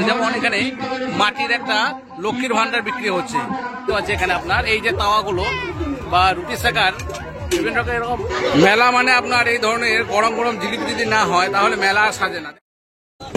যেমন এখানে মাটির একটা লক্ষ্মীর ভান্ডার বিক্রি হচ্ছে। তো আছে এখানে আপনার এই যে তাওয়াগুলো বা রুটি সেকার বিভিন্ন রকম এরকম মেলা মানে আপনার এই ধরনের গরম গরম জিলিপি যদি না হয় তাহলে মেলা সাজে না।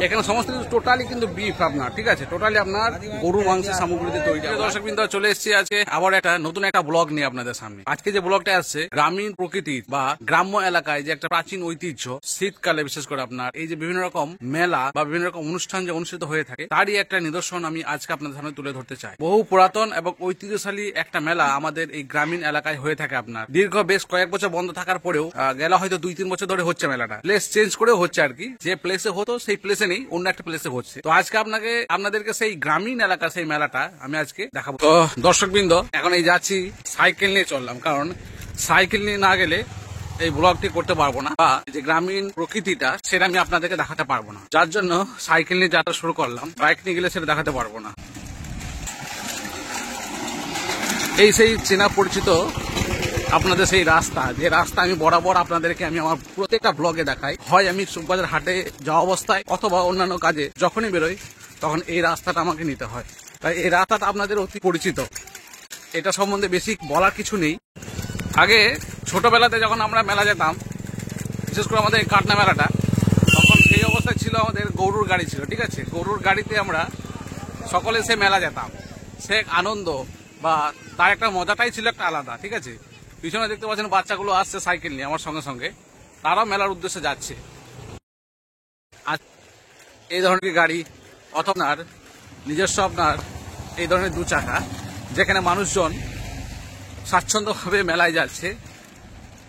এখানে সমস্ত কিছু টোটালি কিন্তু বিফ আপনার, ঠিক আছে, টোটালি আপনার গরু মাংসের সামগ্রী দিয়ে তৈরি। দর্শকবৃন্দ চলে এসেছি আজকে আবার একটা নতুন একটা ব্লগ নিয়ে আপনাদের সামনে। আজকে যে ব্লগটা আসছে গ্রামীণ প্রকৃতির বা গ্রাম্য এলাকায় যে একটা প্রাচীন ঐতিহ্য, শীতকালে বিশেষ করে আপনার এই যে বিভিন্ন রকম মেলা বা বিভিন্ন রকম অনুষ্ঠান যে অনুষ্ঠিত হয়ে থাকে তারই একটা নিদর্শন আমি আজকে আপনাদের সামনে তুলে ধরতে চাই। বহু পুরাতন এবং ঐতিহ্যশালী একটা মেলা আমাদের এই গ্রামীণ এলাকায় হয়ে থাকে আপনার। দীর্ঘ বেশ কয়েক বছর বন্ধ থাকার পরেও গেল হয়তো 2-3 বছর ধরে হচ্ছে মেলাটা। প্লেস চেঞ্জ করেও হচ্ছে আর কি, যে প্লেসে হতো সেই প্লেসে নেই, অন্য একটা প্লেসে হচ্ছে। তো আজকে আপনাদেরকে সেই গ্রামীণ এলাকা সেই মেলাটা আমি আজকে দেখাবো। তো দর্শকবৃন্দ এখন এই যাচ্ছি, সাইকেল নিয়ে চললাম, কারণ সাইকেল নিয়ে না গেলে এই ব্লগটি করতে পারবো না বা যে গ্রামীণ প্রকৃতিটা সেটা আমি আপনাদেরকে দেখাতে পারবো না, যার জন্য সাইকেল নিয়ে যাত্রা শুরু করলাম। বাইক নিয়ে গেলে সেটা দেখাতে পারবো না। এই সেই চেনা পরিচিত আপনাদের সেই রাস্তা, যে রাস্তা আমি বরাবর আপনাদেরকে আমি আমার প্রত্যেকটা ব্লগে দেখাই। হয় আমি সুখবাজার হাটে যাওয়া অবস্থায় অথবা অন্যান্য কাজে যখনই বেরোই তখন এই রাস্তাটা আমাকে নিতে হয়। তাই এই রাস্তাটা আপনাদের অতি পরিচিত, এটা সম্বন্ধে বেশি বলার কিছু নেই। আগে ছোটবেলাতে যখন আমরা মেলা যেতাম, বিশেষ করে আমাদের এই কাটনা মেলাটা, তখন সেই অবস্থায় ছিল আমাদের গরুর গাড়ি ছিল, ঠিক আছে। গরুর গাড়িতে আমরা সকলে সে মেলা যেতাম, সে আনন্দ বা তার একটা মজাটাই ছিল একটা আলাদা, ঠিক আছে। পিছনে দেখতে পাচ্ছেন বাচ্চাগুলো আসছে সাইকেল নিয়ে আমার সঙ্গে সঙ্গে, তারাও মেলার উদ্দেশ্যে যাচ্ছে। আর এই ধরনের গাড়ি অথবা নিজস্ব আপনার এই ধরনের 2 চাকা, যেখানে মানুষজন স্বাচ্ছন্দ্যভাবে মেলায় যাচ্ছে,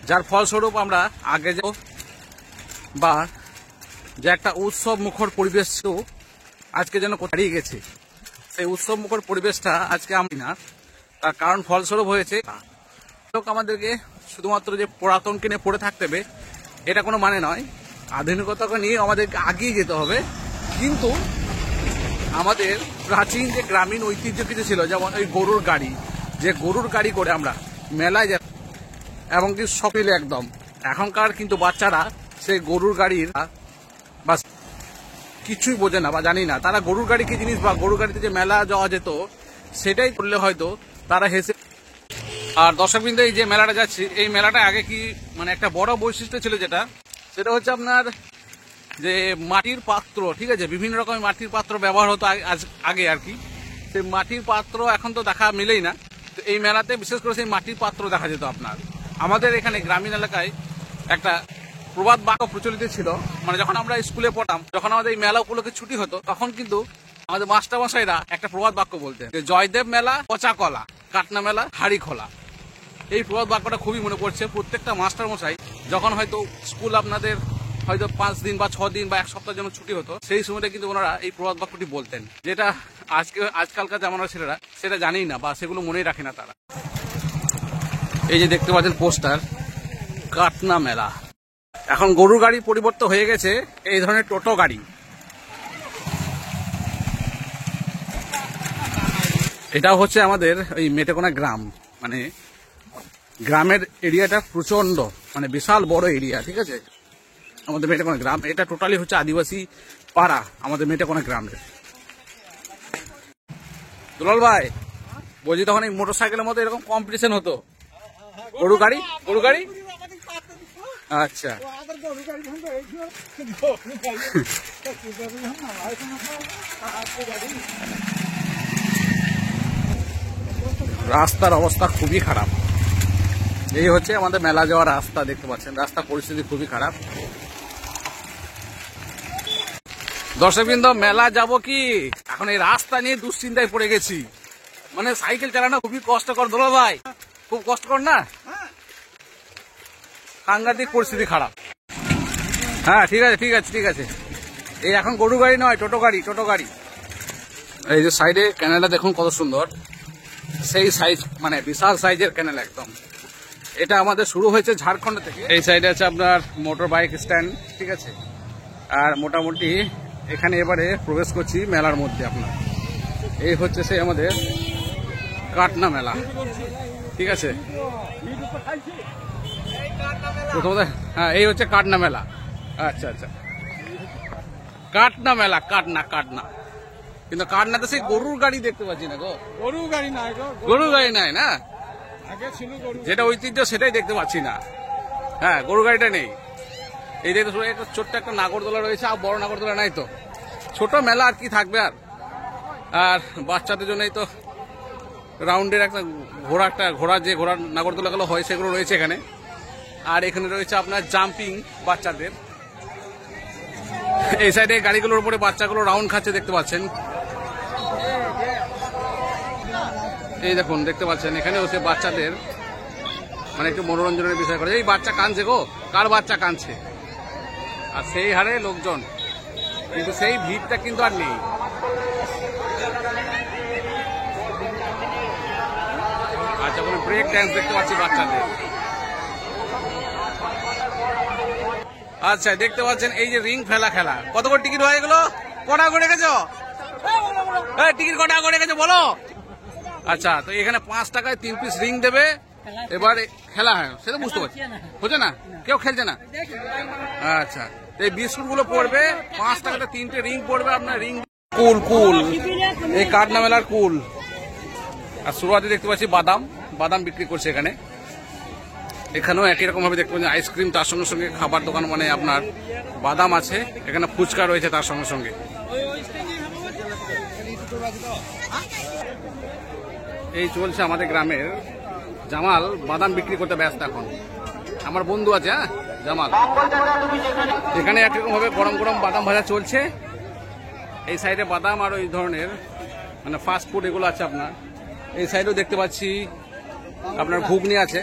যার ফলস্বরূপ আমরা আগে যাব বা যে একটা উৎসব মুখর পরিবেশ ছিল আজকে যেন হারিয়ে গেছে। সেই উৎসব মুখর পরিবেশটা আজকে আমি না, তার কারণ ফলস্বরূপ হয়েছে আমাদেরকে শুধুমাত্র যে পুরাতনকে নিয়ে পড়ে থাকতে হবে এটা কোনো মানে নয়। আধুনিকতাকে নিয়ে আমাদেরকে আগিয়ে যেতে হবে, কিন্তু আমাদের প্রাচীন যে গ্রামীণ ঐতিহ্য কিছু ছিল, যেমন ওই গরুর গাড়ি, যে গরুর গাড়ি করে আমরা মেলায় যেতাম এবং কি সকলে একদম। এখনকার কিন্তু বাচ্চারা সেই গরুর গাড়ির বা কিছুই বোঝে না বা জানি না তারা গরুর গাড়ি কি জিনিস বা গরুর গাড়িতে যে মেলা যাওয়া যেত সেটাই করলে হয়তো তারা হেসে। আর দর্শকবৃন্দ এই যে মেলাটা যাচ্ছি, এই মেলাটা আগে কি মানে একটা বড় বৈশিষ্ট্য ছিল, সেটা হচ্ছে আপনার যে মাটির পাত্র, ঠিক আছে, বিভিন্ন রকমের মাটির পাত্র ব্যবহার হতো আগে আর কি। সেই মাটির পাত্র এখন তো দেখা মিলেই না। তো এই মেলাতে বিশেষ করে সেই মাটির পাত্র দেখা যেত আপনার। আমাদের এখানে গ্রামীণ এলাকায় একটা প্রবাদ বাক্য প্রচলিত ছিল, মানে যখন আমরা স্কুলে পড়তাম, যখন আমাদের এই মেলা উপলক্ষে ছুটি হতো, তখন কিন্তু আমাদের মাস্টারমশাইরা একটা প্রবাদ বাক্য বলতেন, জয়দেব মেলা পচা কলা, কাটনা মেলা হাড়ি খোলা। এই প্রবাদ বাক্যটা খুবই মনে পড়ছে। প্রত্যেকটা মাস্টারমশাই যখন হয়তো স্কুল আপনাদের হয়তো 5 দিন বা 6 দিন বা 1 সপ্তাহের জন্য ছুটি হতো, সেই সময়টা কিন্তু ওনারা এই প্রবাদ বাক্যটি বলতেন, যেটা আজকালকার জামানার ছেলেরা সেটা জানেই না বা সেগুলো মনেই রাখে না তারা। এই যে দেখতে পাচ্ছেন পোস্টার, কাটনা মেলা। এখন গরুর গাড়ি পরিবর্তন হয়ে গেছে এই ধরনের টোটো গাড়ি। এটাও হচ্ছে আমাদের এই মেটেকোনা গ্রাম, মানে গ্রামের এরিয়াটা প্রচন্ড, মানে বিশাল বড় এরিয়া, ঠিক আছে। আমাদের মেটেকোনা গ্রাম এটা টোটালি হচ্ছে আদিবাসী পাড়া আমাদের মেটেকোনা গ্রামের। দুলাল ভাই বলছি, তখন এই মোটর সাইকেলের মতো এরকম কম্পিটিশন হতো, গরু গাড়ি। আচ্ছা, রাস্তার অবস্থা খুবই খারাপ। এই হচ্ছে আমাদের মেলা যাওয়ার রাস্তা, দেখতে পাচ্ছেন রাস্তার পরিস্থিতি খুবই খারাপ। দর্শকবৃন্দ মেলা যাব কি এখন এই রাস্তা নিয়ে দুশ্চিন্তায় পড়ে গেছি, মানে সাইকেল চালানো খুবই কষ্টকর। দোলা ভাই খুব কষ্টকর না, সাংঘাতিক পরিস্থিতি খারাপ। হ্যাঁ ঠিক আছে। এই এখন গরু গাড়ি নয়, টোটো গাড়ি। এই যে সাইডে ক্যানেলটা দেখুন কত সুন্দর, সেই সাইজ মানে বিশাল সাইজের ক্যানেল একদম। এটা আমাদের শুরু হয়েছে ঝাড়খণ্ড থেকে। এই সাইডে আছে আপনার মোটর বাইক স্ট্যান্ড, ঠিক আছে। আর মোটামুটি এখানে এবারে প্রবেশ করছি মেলার মধ্যে আপনার। এই হচ্ছে সেই আমাদের কাটনা মেলা, ঠিক আছে। প্রথমত হ্যাঁ, এই হচ্ছে কাটনা মেলা। আচ্ছা, কাটনা মেলা, কাটনা। কিন্তু কাটনাতে সেই গরুর গাড়ি দেখতে পাচ্ছি না গো। গরু গাড়ি নাই গো, গরুর গাড়ি নাই না, আগে ছিল গরু। যেটা ঐতিহ্য সেটাই দেখতে পাচ্ছি না। হ্যাঁ, গরু গাড়িটা নেই। এই দেখতে শুনে একটা ছোট্ট একটা নাগরদোলা রয়েছে, আর বড় নাগরদোলা নাই তো। ছোট মেলা আর কি থাকবে আর। আর বাচ্চাদের জন্যই তো রাউন্ডের একটা ঘোড়ার যে ঘোড়ার নাগরদোলাগুলো হয় সেগুলো রয়েছে এখানে। আর এখানে রয়েছে আপনার জাম্পিং বাচ্চাদের। এই সাইডে গাড়িগুলোর উপরে বাচ্চাগুলো রাউন্ড খাচ্ছে দেখতে পাচ্ছেন। এই দেখুন দেখতে পাচ্ছেন এখানে হচ্ছে বাচ্চাদের মানে একটু মনোরঞ্জনের বিষয় করে। এই বাচ্চা কাঁদছে গো, কার বাচ্চা কাঁদছে, আর সেই হারে লোকজন, কিন্তু সেই ভিড়টা কিন্তু আর নেই। আচ্ছা, কোনো ব্রেক ড্যান্স দেখতে পাচ্ছি বাচ্চাদের। আচ্ছা, দেখতে পাচ্ছেন এই যে রিং ফেলা খেলা। কত করে টিকিট হয়ে গেল? কটা করে রেখেছো? টিকিট কটা করে রেখেছো বলো? আচ্ছা, তো এখানে 5 টাকায় 3 পিস রিং দেবে। এবার খেলা হয় সেটা বুঝতে পারছি, হচ্ছে না, কেউ খেলছে না। আচ্ছা, এই বিস্কুট গুলো পড়বে 5 টাকাতে 3টে রিং পড়বে আপনার। রিং কুল এই কাটনা মেলার কুল। আর শুরুয়াতে দেখতে পাচ্ছি বাদাম বিক্রি করছে এখানে। এখানেও একই রকম ভাবে দেখতে পাচ্ছি আইসক্রিম, তার সঙ্গে সঙ্গে খাবার দোকান, মানে আপনার বাদাম আছে এখানে, ফুচকা রয়েছে তার সঙ্গে সঙ্গে। এই চলছে আমাদের গ্রামের জামাল বাদাম বিক্রি করতে ব্যস্ত এখন। আমার বন্ধু আছে, হ্যাঁ জামাল। এখানে একরকম ভাবে গরম গরম বাদাম ভাজা চলছে। এই সাইডে বাদাম আর ওই ধরনের মানে ফাস্ট ফুড এগুলো আছে আপনার। এই সাইডেও দেখতে পাচ্ছি আপনার ঘুগনি আছে।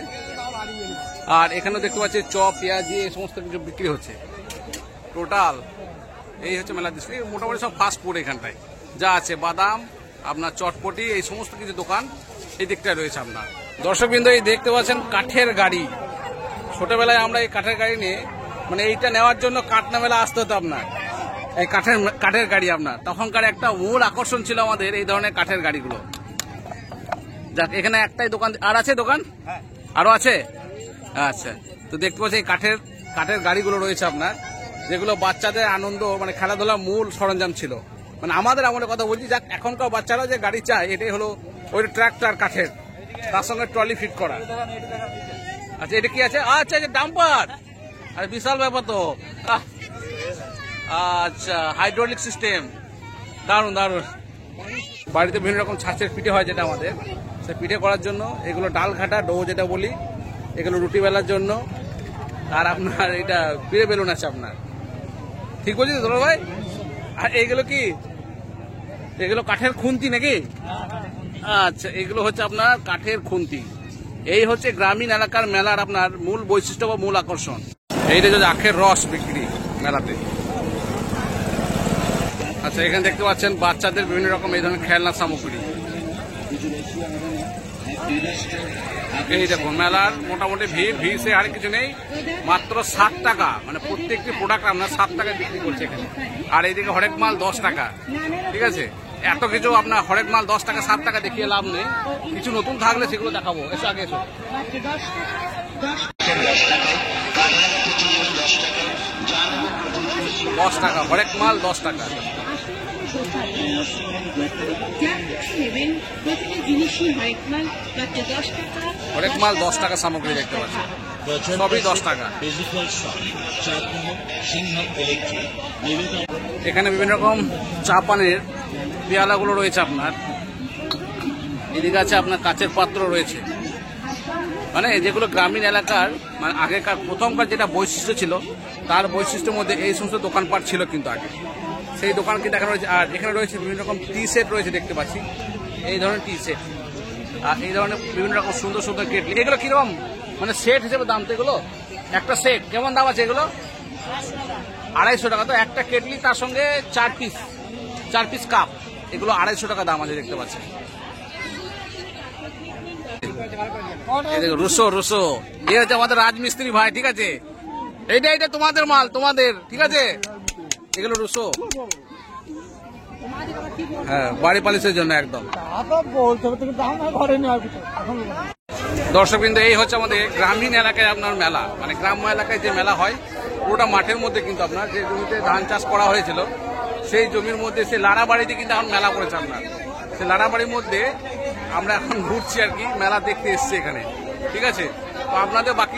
আর এখানেও দেখতে পাচ্ছি চপ, পেঁয়াজি, এই সমস্ত কিছু বিক্রি হচ্ছে। টোটাল এই হচ্ছে মেলা দৃশ্য। মোটামুটি সব ফাস্ট ফুড এখানটায় যা আছে, বাদাম, আপনার চটপটি, এই সমস্ত কিছু দোকান এই দিকটায় রয়েছে আপনার। দর্শকবৃন্দ, এই দেখতে পাচ্ছেন কাঠের গাড়ি। ছোটবেলায় আমরা এই কাঠের গাড়ি নিয়ে মানে এইটা নেওয়ার জন্য কাটনা মেলা আসতে হতো আপনার। এই কাঠের গাড়ি আপনার তখনকার একটা মূল আকর্ষণ ছিল আমাদের এই ধরনের কাঠের গাড়িগুলো। যাক, এখানে একটাই দোকান আর আছে, দোকান আরো আছে। আচ্ছা, তো দেখতে পাচ্ছি এই কাঠের গাড়িগুলো রয়েছে আপনার, যেগুলো বাচ্চাদের আনন্দ মানে খেলাধুলার মূল সরঞ্জাম ছিল। মানে আমাদের আমলের কথা বলছি। যাক, এখনকার বাচ্চারা যে গাড়ি চায় এটাই হলো ওই ট্রাক্টর কাঠের, তার সঙ্গে ট্রলি ফিট করা। আচ্ছা, এটা কি আছে? আচ্ছা, ডাম্পার। আরে বিশাল ব্যাপার তো। আচ্ছা, হাইড্রোলিক সিস্টেম, দারুন দারুন। বাড়িতে বিভিন্ন রকম ছাঁচের পিঠে হয় যেটা আমাদের, সে পিঠে করার জন্য এগুলো ডাল ঘাটা ডো যেটা বলি, এগুলো রুটি বেলার জন্য। আর আপনার এটা পিড়ে বেলুন আছে আপনার, ঠিক বলছি তো তোর ভাই? আর এইগুলো কি? এগুলো কাঠের খুন্তি নাকি? আচ্ছা, এগুলো হচ্ছে আপনার কাঠের খুন্তি। এই হচ্ছে গ্রামীণ এলাকার মেলার আপনার মূল বৈশিষ্ট্য বা মূল আকর্ষণ। এইটা যদি আখের রস বিক্রি মেলাতে। আচ্ছা, এখানে দেখতে পাচ্ছেন বাচ্চাদের বিভিন্ন রকম এই ধরনের খেলনা সামগ্রী। এই দেখুন মেলার মোটামুটি ভিড় সে আর কিছু নেই। মাত্র 7 টাকা, মানে প্রত্যেকটি প্রোডাক্ট আপনার 7 টাকায় বিক্রি করছে এখানে। আর এইদিকে হরেক মাল 10 টাকা। ঠিক আছে, এত কিছু আপনার হরেক মাল 10 টাকা 7 টাকা দেখিয়ে লাভ নেই। কিছু নতুন থাকলে সেগুলো দেখাবো। এসো আগে এসো। 10 টাকা হরেক মাল, 10 টাকা। হরেক মাল 10 টাকা সামগ্রী দেখতে পাচ্ছি, সবই 10 টাকা। এখানে বিভিন্ন রকম চা পানের পেয়ালাগুলো রয়েছে আপনার। এদিকে আছে আপনার কাচের পাত্র রয়েছে, মানে যেগুলো গ্রামীণ এলাকার মানে আগেকার প্রথমকার যেটা বৈশিষ্ট্য ছিল তার বৈশিষ্ট্যের মধ্যে এই সমস্ত দোকানপাট ছিল কিন্তু আগে, সেই দোকানকে দেখানো রয়েছে। আর এখানে রয়েছে বিভিন্ন রকম টি সেট রয়েছে দেখতে পাচ্ছি, এই ধরনের টি সেট। আর এই ধরনের বিভিন্ন রকম সুন্দর সুন্দর কেটলি। এগুলো কিরকম মানে সেট হিসেবে দাম? তো এগুলো একটা সেট কেমন দাম আছে? এগুলো 250 টাকা। তো একটা কেটলি তার সঙ্গে 4 পিস কাপ, এগুলো 250 টাকা দাম আছে দেখতে পাচ্ছি। রুসো এই হচ্ছে আমাদের রাজমিস্ত্রি ভাই, ঠিক আছে? এইটা তোমাদের মাল, তোমাদের, ঠিক আছে? এগুলো রুসো, হ্যাঁ, বাড়ি পালিশের জন্য একদম। দর্শকবৃন্দ, এই হচ্ছে আমাদের গ্রামীণ এলাকায় আপনার মেলা, মানে গ্রাম্য এলাকায় যে মেলা হয় পুরোটা মাঠের মধ্যে কিন্তু আপনার যে জমিতে ধান চাষ করা হয়েছিল সেই জমির মধ্যে সেই লাড়াবাড়িতে কিন্তু এখন মেলা পড়েছে আপনার। সেই লাড়াবাড়ির মধ্যে আমরা এখন ঘুরছি আর কি, মেলা দেখতে এসছি এখানে, ঠিক আছে। তো আপনাদের বাকি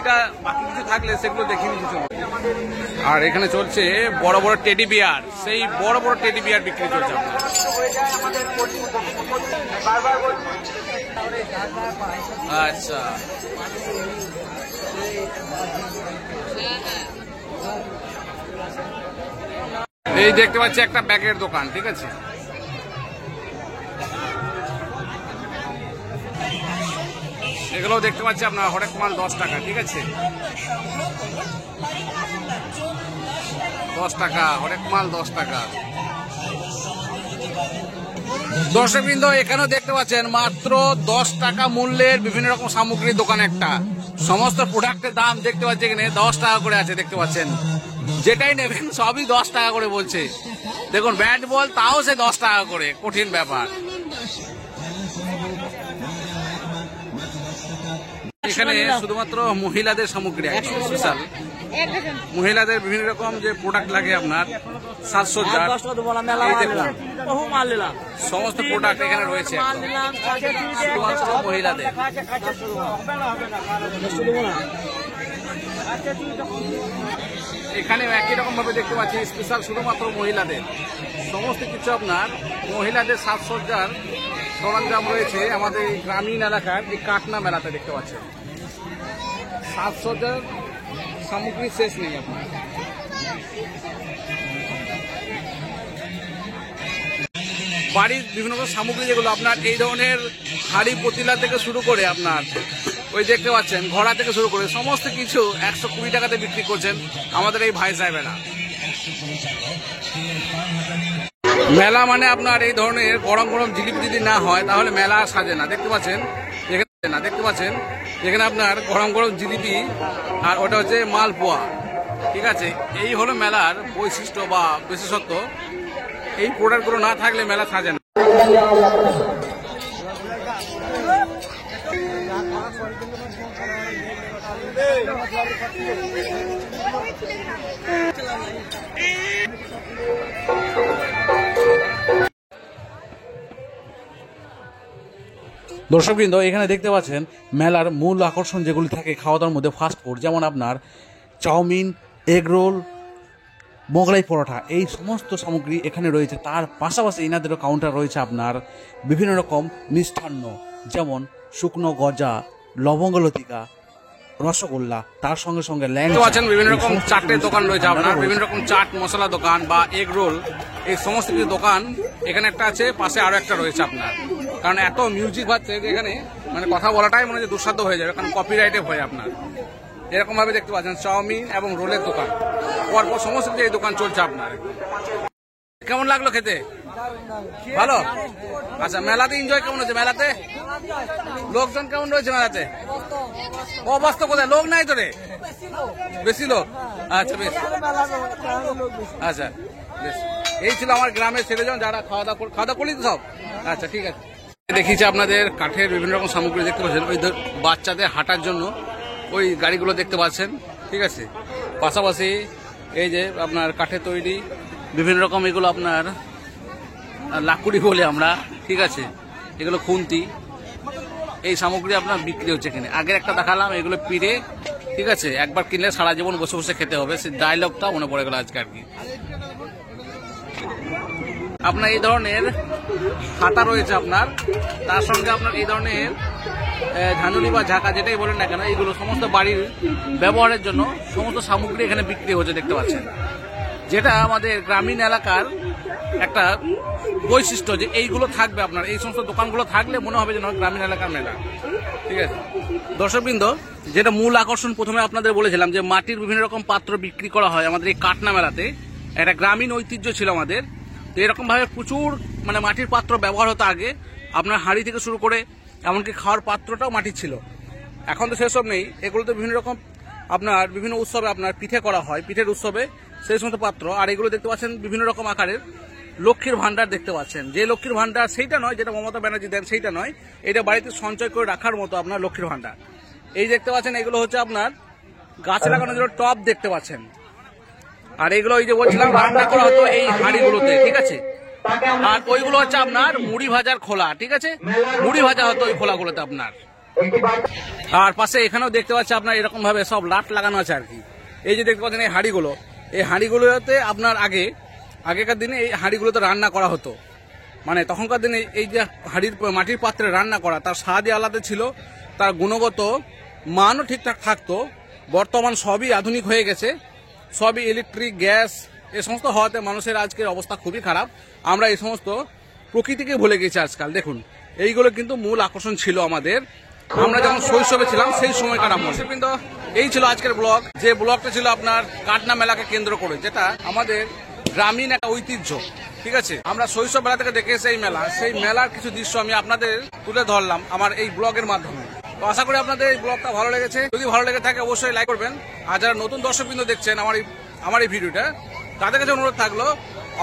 কিছু থাকলে সেগুলো দেখিয়ে নিতে চলবে। আর এখানে চলছে বড় বড় টেডি বিয়ার, সেই বড় বড় টেডি বিয়ার বিক্রি চলছে আপনার। আচ্ছা, এই দেখতে পাচ্ছি একটা ব্যাগের দোকান, ঠিক আছে। এগুলো দেখতে পাচ্ছি আপনার হরেক মাল 10 টাকা, ঠিক আছে। 10 টাকা হরেক মাল, 10 টাকা। দর্শকবৃন্দ, এখানেও দেখতে পাচ্ছেন মাত্র 10 টাকা মূল্যের বিভিন্ন রকম সামগ্রীর দোকান একটা। সমস্ত প্রোডাক্টের দাম দেখতে পাচ্ছি এখানে 10 টাকা করে আছে, দেখতে পাচ্ছেন। যেটাই নেবেন সবই 10 টাকা করে বলছে। দেখুন ব্যাট বল, তাও সে 10 টাকা করে, কঠিন ব্যাপার। এখানে শুধুমাত্র মহিলাদের সামগ্রী আছে, স্পেশাল মহিলাদের বিভিন্ন রকম যে প্রোডাক্ট লাগে আপনার, সাজসজ্জা, সমস্ত প্রোডাক্ট এখানে রয়েছে শুধুমাত্র মহিলাদের। এখানে একই রকম ভাবে দেখতে পাচ্ছি স্পেশাল শুধুমাত্র মহিলাদের সমস্ত কিছু আপনার মহিলাদের সাজসজ্জার সরঞ্জাম রয়েছে আমাদের এই গ্রামীণ এলাকার এই কাটনা মেলাতে দেখতে পাচ্ছেন। সাজসজ্জার সামগ্রী শেষ নেই আপনার। বাড়ির বিভিন্ন সামগ্রী যেগুলো আপনার এই ধরনের হাড়ি পতিলা থেকে শুরু করে আপনার ওই দেখতে পাচ্ছেন ঘোড়া থেকে শুরু করে সমস্ত কিছু 120 টাকাতে বিক্রি করছেন আমাদের এই ভাই সাহেবেরা। মেলা মানে আপনার এই ধরনের গরম গরম জিলিপি যদি না হয় তাহলে মেলা সাজে না। দেখতে পাচ্ছেন এখানে আপনার গরম গরম জিলিপি আর ওটা হচ্ছে মালপোয়া, ঠিক আছে। এই হলো মেলার বৈশিষ্ট্য বা বিশেষত্ব। এই প্রোডাক্টগুলো না থাকলে মেলা সাজে না। দর্শকবৃন্দ, এখানে দেখতে পাচ্ছেন মেলার মূল আকর্ষণ যেগুলি থাকে খাওয়া দাওয়ার মধ্যে ফাস্ট ফুড, যেমন আপনার chowmein, egg roll, Mughlai paratha, এই সমস্ত সামগ্রী এখানে রয়েছে। তার পাশাপাশি এনাদেরও কাউন্টার রয়েছে আপনার বিভিন্ন রকম মিষ্টান্ন, যেমন শুকনো গজা, লবঙ্গলতিকা, রসগোল্লা, তার সঙ্গে সঙ্গে ল্যাংচা। বিভিন্ন রকম চাটের দোকান রয়েছে আপনার, বিভিন্ন রকম চাট মশলা দোকান বা এগ রোল, এই সমস্ত কিছু দোকান এখানে একটা আছে, পাশে আরো একটা রয়েছে আপনার। কারণ এত মিউজিক হচ্ছে যে এখানে মানে কথা বলাটাই মনে হচ্ছে দুঃসাধ্য হয়ে যাবে, কারণ কপিরাইটে হয় আপনার। এরকম ভাবে দেখতে পাচ্ছেন চাউমিন এবং রোলের দোকান, পরপর সমস্ত কিছু এই দোকান চলছে আপনার। কেমন লাগলো খেতে? ভালো। আচ্ছা, মেলাতে এনজয় কেমন হচ্ছে? মেলাতে লোকজন কেমন রয়েছে? মেলাতে অবস্থা কোথায়? লোক নাই তো রে, বেশি লোক। আচ্ছা বেশ, আচ্ছা বেশ। এই ছিল আমার গ্রামের ছেলেজন যারা খাওয়া দাওয়া করলি তো সব। আচ্ছা ঠিক আছে। দেখিয়েছি আপনাদের কাঠের বিভিন্ন রকম সামগ্রী দেখতে পাচ্ছেন, ওই বাচ্চাদের হাঁটার জন্য ওই গাড়িগুলো দেখতে পাচ্ছেন, ঠিক আছে। পাশাপাশি এই যে আপনার কাঠের তৈরি বিভিন্ন রকম এগুলো আপনার লাকুড়ি বলে আমরা, ঠিক আছে। এগুলো খুন্তি, এই সামগ্রী আপনার বিক্রি হচ্ছে এখানে। আগের একটা দেখালাম, এগুলো পিড়ে, ঠিক আছে। একবার কিনলে সারা জীবন বসে বসে খেতে হবে, সেই ডায়লগটা মনে পড়ে গেল আজকে আর কি। আপনার এই ধরনের হাতা রয়েছে আপনার, তার সঙ্গে আপনার এই ধরনের ঝাঁঝুলি বা ঝাঁকা যেটাই বলেন না কেন, এইগুলো সমস্ত বাড়ির ব্যবহারের জন্য সমস্ত সামগ্রী এখানে বিক্রি হচ্ছে দেখতে পাচ্ছেন। যেটা আমাদের গ্রামীণ এলাকার একটা বৈশিষ্ট্য যে এইগুলো থাকবে আপনার, এই সমস্ত দোকানগুলো থাকলে মনে হবে যেন গ্রামীণ এলাকার মেলা, ঠিক আছে। দর্শকবৃন্দ, যেটা মূল আকর্ষণ প্রথমে আপনাদের বলেছিলাম যে মাটির বিভিন্ন রকম পাত্র বিক্রি করা হয় আমাদের এই কাটনা মেলাতে, একটা গ্রামীণ ঐতিহ্য ছিল আমাদের। তো এরকম ভাবে প্রচুর মানে মাটির পাত্র ব্যবহার হতো আগে, আপনার হাঁড়ি থেকে শুরু করে এমনকি খাওয়ার পাত্রটাও মাটির ছিল। এখন তো সেসব নেই। এগুলোতে বিভিন্ন রকম আপনার বিভিন্ন উৎসবে আপনার পিঠে করা হয়, পিঠের উৎসবে সেই সমস্ত পাত্র। আর এগুলো দেখতে পাচ্ছেন বিভিন্ন রকম আকারের লক্ষ্মীর ভান্ডার দেখতে পাচ্ছেন। যে লক্ষ্মীর ভান্ডার সেইটা নয় যেটা মমতা ব্যানার্জি দেন, সেইটা নয়, এটা বাড়িতে সঞ্চয় করে রাখার মতো আপনার লক্ষ্মীর ভান্ডার। এই দেখতে পাচ্ছেন এগুলো হচ্ছে আপনার গাছ লাগানোর জন্য টব দেখতে পাচ্ছেন, আর এগুলো ওই যে বলছিলাম রান্না করা হতো এই হাঁড়িগুলোতে, ঠিক আছে। আর ওইগুলো হচ্ছে আপনার মুড়ি ভাজার খোলা, ঠিক আছে, মুড়ি ভাজা হতো ওই খোলাগুলোতে আপনার। আর পাশে এখানেও দেখতে পাচ্ছি আপনার এরকম ভাবে সব লাট লাগানো আছে আর কি। এই যে দেখতে পাচ্ছেন এই হাঁড়িগুলো, এই হাঁড়িগুলোতে আপনার আগেকার দিনে এই হাঁড়িগুলোতে রান্না করা হতো। মানে তখনকার দিনে এই যে হাঁড়ির মাটির পাত্রে রান্না করা, তার স্বাদই আলাদা ছিল, তার গুণগত মানও ঠিকঠাক থাকতো। বর্তমান সবই আধুনিক হয়ে গেছে, সবই ইলেকট্রিক, গ্যাস, এ সমস্ত হওয়াতে মানুষের আজকের অবস্থা খুবই খারাপ। আমরা এই সমস্ত প্রকৃতিকে ভুলে গেছি আজকাল। দেখুন এইগুলো কিন্তু মূল আকর্ষণ ছিল আমাদের, আমরা যখন শৈশবে ছিলাম সেই সময়কার আমল। কিন্তু এই ছিল আজকের ব্লগ, যে ব্লগটা ছিল আপনার কাটনা মেলাকে কেন্দ্র করে, যেটা আমাদের গ্রামীণ একটা ঐতিহ্য, ঠিক আছে। আমরা শৈশব বেলা থেকে দেখে এসে এই মেলা, সেই মেলার কিছু দৃশ্য আমি আপনাদের তুলে ধরলাম আমার এই ব্লগের মাধ্যমে। তো আশা করি আপনাদের এই ব্লগটা ভালো লেগেছে। যদি ভালো লেগে থাকে অবশ্যই লাইক করবেন। আর যারা নতুন দর্শকবৃন্দ দেখছেন আমার এই ভিডিওটা, তাদের কাছে অনুরোধ থাকলো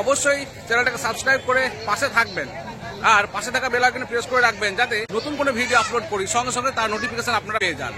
অবশ্যই চ্যানেলটাকে সাবস্ক্রাইব করে পাশে থাকবেন, আর পাশে থাকা বেল আইকনে প্রেস করে রাখবেন, যাতে নতুন কোনো ভিডিও আপলোড করি সঙ্গে সঙ্গে তার নোটিফিকেশন আপনারা পেয়ে যান।